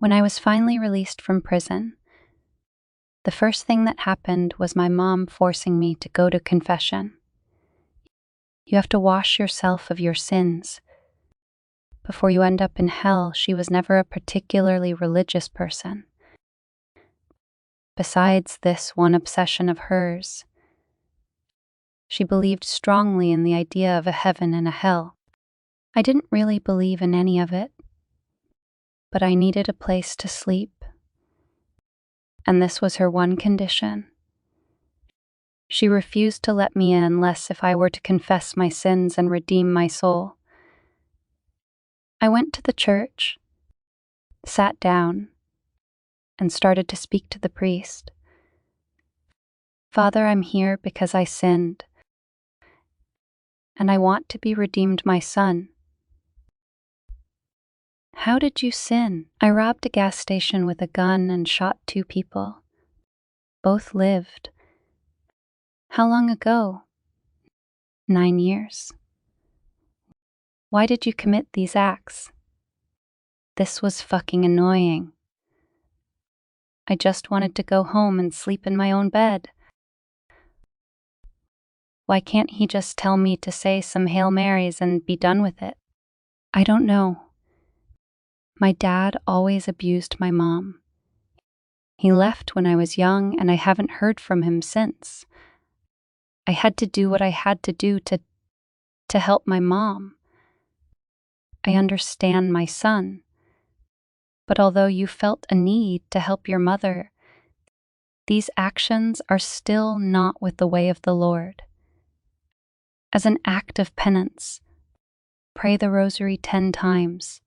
When I was finally released from prison, the first thing that happened was my mom forcing me to go to confession. You have to wash yourself of your sins before you end up in hell. She was never a particularly religious person. Besides this one obsession of hers, she believed strongly in the idea of a heaven and a hell. I didn't really believe in any of it, but I needed a place to sleep, and this was her one condition. She refused to let me in unless if I were to confess my sins and redeem my soul. I went to the church, sat down, and started to speak to the priest. Father, I'm here because I sinned, and I want to be redeemed, my son. How did you sin? I robbed a gas station with a gun and shot 2 people. Both lived. How long ago? 9 years. Why did you commit these acts? This was fucking annoying. I just wanted to go home and sleep in my own bed. Why can't he just tell me to say some Hail Marys and be done with it? I don't know. My dad always abused my mom. He left when I was young, and I haven't heard from him since. I had to do what I had to do to help my mom. I understand, my son. But although you felt a need to help your mother, these actions are still not with the way of the Lord. As an act of penance, pray the rosary 10 times.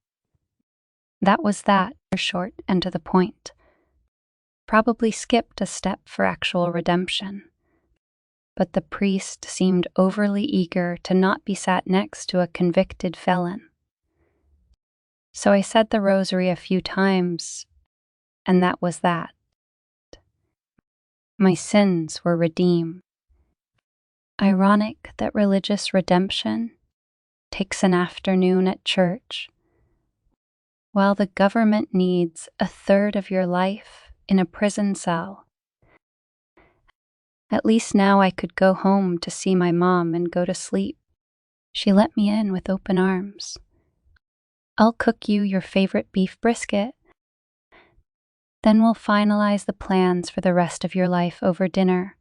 That was that, short and to the point. Probably skipped a step for actual redemption. But the priest seemed overly eager to not be sat next to a convicted felon. So I said the rosary a few times, and that was that. My sins were redeemed. Ironic that religious redemption takes an afternoon at church, while the government needs 1/3 of your life in a prison cell. At least now I could go home to see my mom and go to sleep. She let me in with open arms. I'll cook you your favorite beef brisket. Then we'll finalize the plans for the rest of your life over dinner.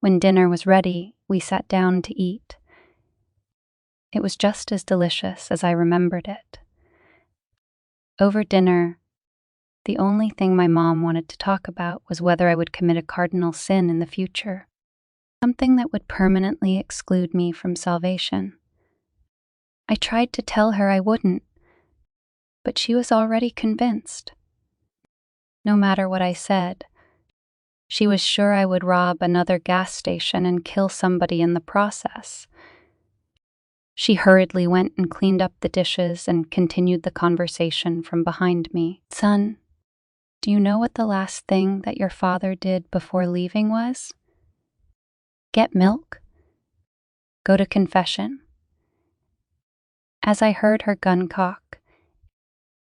When dinner was ready, we sat down to eat. It was just as delicious as I remembered it. Over dinner, the only thing my mom wanted to talk about was whether I would commit a cardinal sin in the future, something that would permanently exclude me from salvation. I tried to tell her I wouldn't, but she was already convinced. No matter what I said, she was sure I would rob another gas station and kill somebody in the process. She hurriedly went and cleaned up the dishes and continued the conversation from behind me. Son, do you know what the last thing that your father did before leaving was? Get milk? Go to confession? As I heard her gun cock,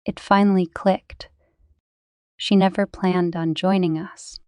it finally clicked. She never planned on joining us.